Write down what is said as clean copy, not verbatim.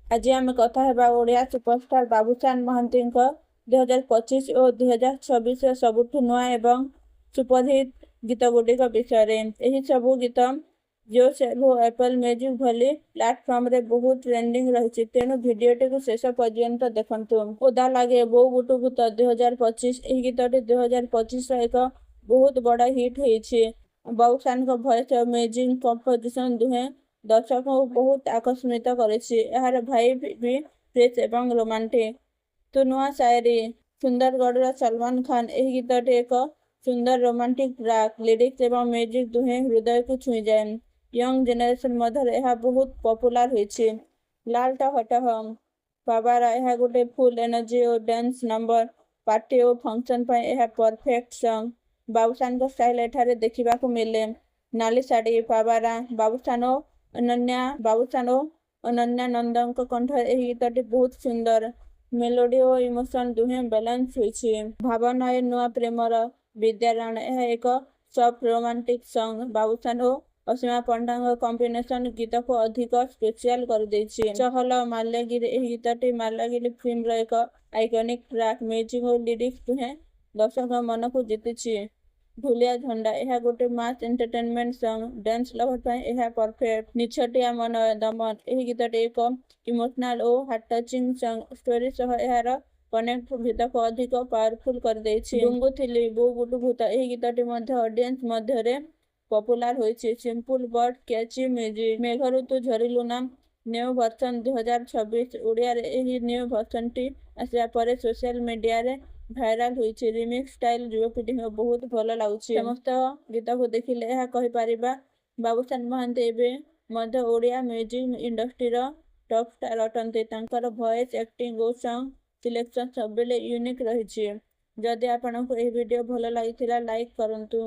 ଆଜି ଆମେ କଥା ହେବା ଓଡ଼ିଆ ସୁପରଷ୍ଟାର ବାବୁସାନ ମହାନ୍ତିଙ୍କ 2025 ଓ 2026ର ସବୁଠୁ ନୂଆ ଏବଂ ସୁପରହିଟ୍ ଗୀତଗୁଡ଼ିକ ବିଷୟରେ। ଏହି ସବୁ ଗୀତ ଜିଓ ସାଭନ ଓ ଆପଲ୍ ମ୍ୟୁଜିକ୍ ଭଳି ପ୍ଲାଟଫର୍ମରେ ବହୁତ ଟ୍ରେଣ୍ଡିଂ ରହିଛି, ତେଣୁ ଭିଡିଓଟିକୁ ଶେଷ ପର୍ଯ୍ୟନ୍ତ ଦେଖନ୍ତୁ। ଓଦା ଲାଗେ ବୋଉ ବୁଟୁ ଭୂତ 2025 ଏହି ଗୀତଟି 2025ର ଏକ ବହୁତ ବଡ଼ ହିଟ୍ ହୋଇଛି। ବାବୁସାନଙ୍କ ଭଏସ୍ ଓ ମ୍ୟୁଜିକ୍ କମ୍ପୋଜିସନ୍ ଦୁହେଁ ଦର୍ଶକଙ୍କୁ ବହୁତ ଆକର୍ଷିତ କରିଛି। ଏହାର ଭାଇବ୍ ବି ଫ୍ରେଶ୍ ଏବଂ ରୋମାଣ୍ଟିକ୍। ତୁ ନୂଆ ଶାୟରି ସୁନ୍ଦରଗଡ଼ର ସଲମାନ ଖାନ ଏହି ଗୀତଟି ଏକ ସୁନ୍ଦର ରୋମାଣ୍ଟିକ୍ ଟ୍ରାକ୍। ଲିରିକ୍ସ ଏବଂ ମ୍ୟୁଜିକ୍ ଦୁହେଁ ହୃଦୟକୁ ଛୁଇଁଯାଏ। ୟଙ୍ଗ ଜେନେରେସନ୍ ମଧ୍ୟରେ ଏହା ବହୁତ ପପୁଲାର ହୋଇଛି। ଲାଲ ଟହ ପାବାରା ଏହା ଗୋଟେ ଫୁଲ୍ ଏନର୍ଜି ଓ ଡ୍ୟାନ୍ସ ନମ୍ବର। ପାର୍ଟି ଓ ଫଙ୍କସନ୍ ପାଇଁ ଏହା ପରଫେକ୍ଟ ସଙ୍ଗ। ବାବୁସାନଙ୍କ ଷ୍ଟାଇଲ୍ ଏଠାରେ ଦେଖିବାକୁ ମିଳେ। ନାଲି ଶାଢ଼ୀ ପାବାରା ବାବୁସାନ ଓ ଅନନ୍ୟା ନନ୍ଦଙ୍କ କଣ୍ଠରେ ଏହି ଗୀତଟି ବହୁତ ସୁନ୍ଦର। ମେଲୋଡି ଓ ଇମୋସନ୍ ଦୁହେଁ ବାଲାନ୍ସ ହୋଇଛି। ଭାବନା ଏ ନୂଆ ପ୍ରେମର ବିଦ୍ୟାରାଣ ଏହା ଏକ ସଫ୍ଟ ରୋମାଣ୍ଟିକ୍ ସଙ୍ଗ। ବାବୁସାନ ଓ ଅସୀମା ପଣ୍ଡାଙ୍କ କମ୍ବିନେସନ୍ ଗୀତକୁ ଅଧିକ ସ୍ପେସିଆଲ କରିଦେଇଛି। ଚହଲ ମାଲ୍ୟାଗିରି ଏହି ଗୀତଟି ମାଲ୍ୟାଗିରି ଫିଲ୍ମର ଏକ ଆଇକନିକ୍ ଟ୍ରାକ୍। ମ୍ୟୁଜିକ୍ ଓ ଲିରିକ୍ସ ଦୁହେଁ ଦର୍ଶକଙ୍କ ମନକୁ ଜିତିଛି। ଧୁଲିଆ ଝଣ୍ଡା ଏହା ଗୋଟେ ମାସ୍ ଏଣ୍ଟରଟେନମେଣ୍ଟ ସଙ୍ଗ। ଡ୍ୟାନ୍ସ ଲଭର ପାଇଁ ଏହା ପରଫେକ୍ଟ। ନିଛଟିଆ ମନ ଦମନ ଏହି ଗୀତଟି ଏକ ଇମୋସନାଲ ଓ ହାର୍ଟ-ଟଚିଂ ସଙ୍ଗ। ଷ୍ଟୋରି ସହ ଏହାର କନେକ୍ଟ ଗୀତକୁ ଅଧିକ ପାୱାରଫୁଲ୍ କରିଦେଇଛି। ଗୁଙ୍ଗୁଥିଲି ବୋଉ ବୁଟୁ ଭୂତ ଏହି ଗୀତଟି ମଧ୍ୟ ଅଡିଏନ୍ସ ମଧ୍ୟରେ ପପୁଲାର ହୋଇଛି। Simple but catchy music. ମେଘରୁ ତୁ ଝରିଲୁ ନା ନ୍ୟୁ ଭର୍ସନ 2026 ଓଡ଼ିଆରେ ଏହି ନ୍ୟୁ ଭର୍ସନଟି ଆସିବା ପରେ ସୋସିଆଲ ମିଡିଆରେ ଭାଇରାଲ ହୋଇଛି। ରିମିକ୍ସ ଷ୍ଟାଇଲ୍ ଯୁବପିଢ଼ିଙ୍କୁ ବହୁତ ଭଲ ଲାଗୁଛି। ସମସ୍ତ ଗୀତକୁ ଦେଖିଲେ ଏହା କହିପାରିବା ବାବୁସାନ ମହାନ୍ତି ଏବେ ମଧ୍ୟ ଓଡ଼ିଆ ମ୍ୟୁଜିକ୍ ଇଣ୍ଡଷ୍ଟ୍ରିର ଟପ୍ ଷ୍ଟାର ଅଟନ୍ତି। ତାଙ୍କର ଭଏସ୍, ଆକ୍ଟିଂ ଓ ସଙ୍ଗ ସିଲେକ୍ସନ୍ ସବୁବେଳେ ୟୁନିକ୍ ରହିଛି। ଯଦି ଆପଣଙ୍କୁ ଏହି ଭିଡିଓ ଭଲ ଲାଗିଥିଲା ଲାଇକ୍ କରନ୍ତୁ।